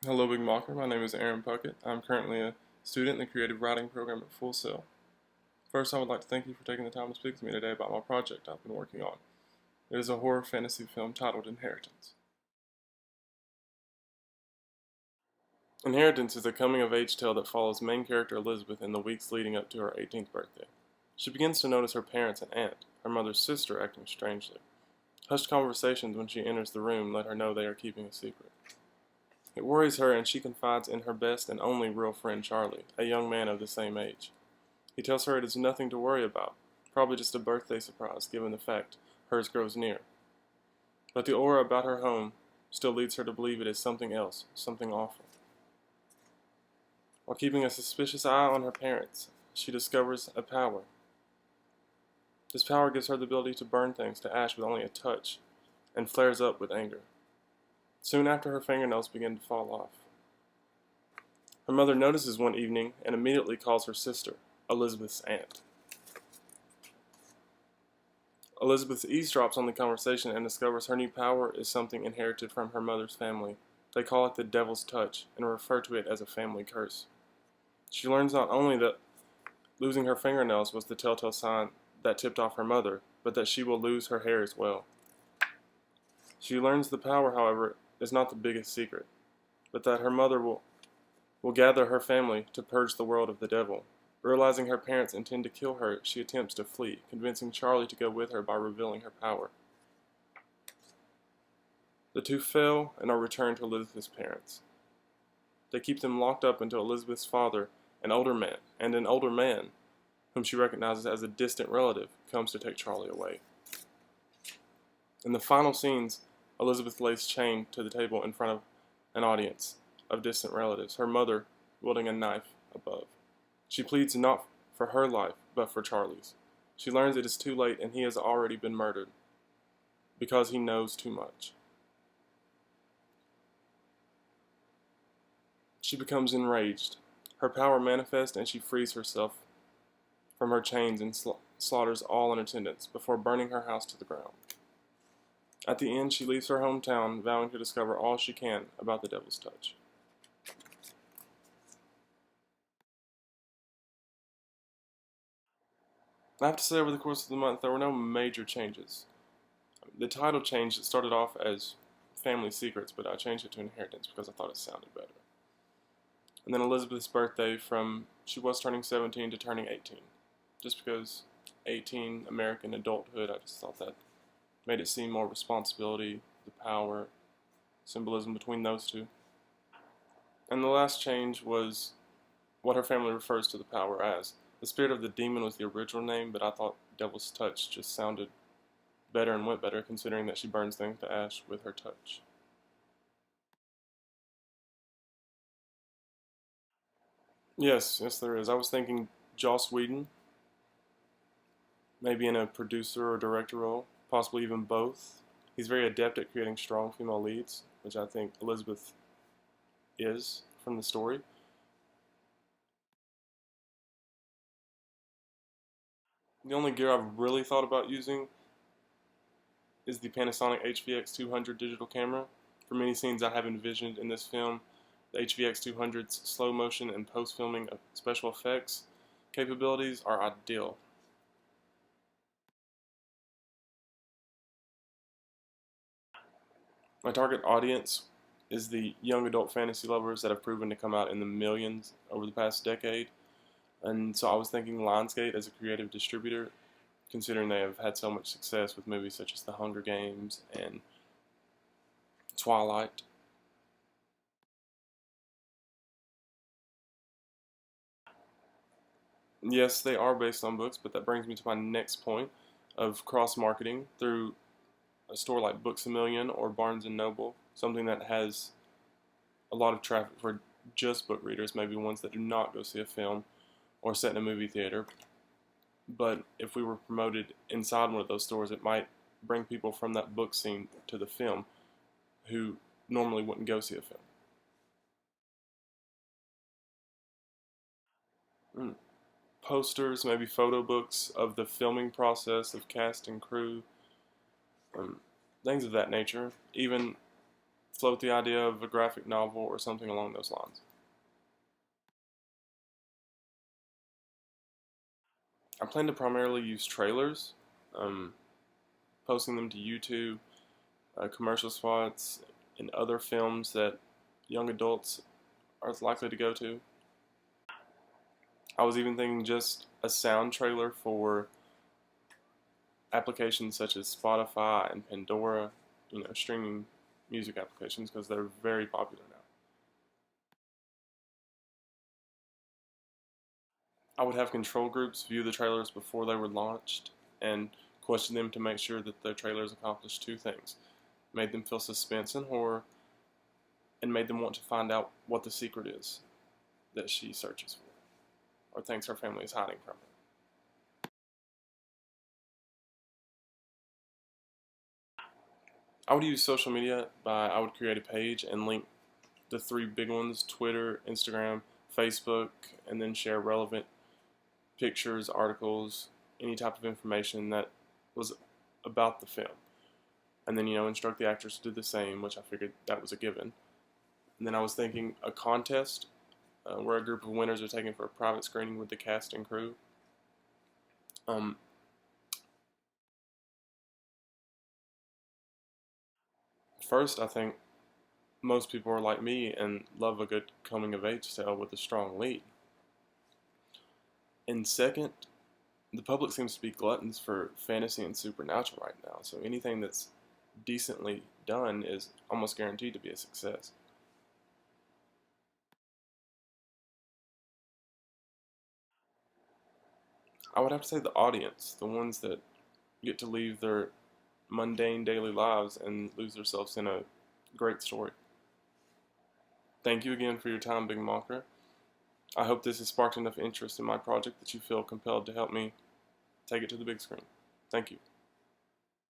Hello, Big Mocker. My name is Aaron Puckett. I'm currently a student in the creative writing program at Full Sail. First, I would like to thank you for taking the time to speak to me today about my project I've been working on. It is a horror fantasy film titled Inheritance. Inheritance is a coming-of-age tale that follows main character Elizabeth in the weeks leading up to her 18th birthday. She begins to notice her parents and aunt, her mother's sister, acting strangely. Hushed conversations when she enters the room let her know they are keeping a secret. It worries her, and she confides in her best and only real friend Charlie, a young man of the same age. He tells her it is nothing to worry about, probably just a birthday surprise given the fact hers grows near. But the aura about her home still leads her to believe it is something else, something awful. While keeping a suspicious eye on her parents, she discovers a power. This power gives her the ability to burn things to ash with only a touch, and flares up with anger. Soon after, her fingernails begin to fall off. Her mother notices one evening and immediately calls her sister, Elizabeth's aunt. Elizabeth eavesdrops on the conversation and discovers her new power is something inherited from her mother's family. They call it the Devil's Touch and refer to it as a family curse. She learns not only that losing her fingernails was the telltale sign that tipped off her mother, but that she will lose her hair as well. She learns the power, however, is not the biggest secret, but that her mother will gather her family to purge the world of the devil. Realizing her parents intend to kill her, she attempts to flee, convincing Charlie to go with her by revealing her power. The two fail and are returned to Elizabeth's parents. They keep them locked up until Elizabeth's father, an older man, whom she recognizes as a distant relative, comes to take Charlie away. In the final scenes, Elizabeth lays chained to the table in front of an audience of distant relatives, her mother wielding a knife above. She pleads not for her life, but for Charlie's. She learns it is too late and he has already been murdered because he knows too much. She becomes enraged. Her power manifests and she frees herself from her chains and slaughters all in attendance before burning her house to the ground. At the end, she leaves her hometown, vowing to discover all she can about the Devil's Touch. I have to say, over the course of the month, there were no major changes. The title change, it started off as Family Secrets, but I changed it to Inheritance because I thought it sounded better. And then Elizabeth's birthday from she was turning 17 to turning 18. Just because 18, American adulthood, I just thought that made it seem more responsibility, the power, symbolism between those two. And the last change was what her family refers to the power as. The spirit of the demon was the original name, but I thought Devil's Touch just sounded better and went better considering that she burns things to ash with her touch. Yes, there is. I was thinking Joss Whedon, maybe in a producer or director role, possibly even both. He's very adept at creating strong female leads, which I think Elizabeth is from the story. The only gear I've really thought about using is the Panasonic HVX200 digital camera. For many scenes I have envisioned in this film, the HVX200's slow motion and post-filming of special effects capabilities are ideal. My target audience is the young adult fantasy lovers that have proven to come out in the millions over the past decade. And so I was thinking Lionsgate as a creative distributor, considering they have had so much success with movies such as The Hunger Games and Twilight. Yes, they are based on books, but that brings me to my next point of cross-marketing through a store like Books A Million or Barnes & Noble, something that has a lot of traffic for just book readers, maybe ones that do not go see a film or sit in a movie theater. But if we were promoted inside one of those stores, it might bring people from that book scene to the film who normally wouldn't go see a film. Posters, maybe photo books of the filming process of cast and crew, things of that nature. Even float the idea of a graphic novel or something along those lines. I plan to primarily use trailers, um, posting them to YouTube, commercial spots, and other films that young adults are likely to go to. I was even thinking just a sound trailer for applications such as Spotify and Pandora, streaming music applications because they're very popular now. I would have control groups view the trailers before they were launched and question them to make sure that the trailers accomplished two things: made them feel suspense and horror, and made them want to find out what the secret is that she searches for or thinks her family is hiding from her. I would use social media I would create a page and link the three big ones: Twitter, Instagram, Facebook, and then share relevant pictures, articles, any type of information that was about the film. And then, instruct the actors to do the same, which I figured that was a given. And then I was thinking a contest where a group of winners are taken for a private screening with the cast and crew. Um, First, I think most people are like me and love a good coming of age tale with a strong lead. And second, the public seems to be gluttons for fantasy and supernatural right now, so anything that's decently done is almost guaranteed to be a success. I would have to say the audience, the ones that get to leave their mundane daily lives and lose themselves in a great story. Thank you again for your time, Big Mocker. I hope this has sparked enough interest in my project that you feel compelled to help me take it to the big screen. Thank you.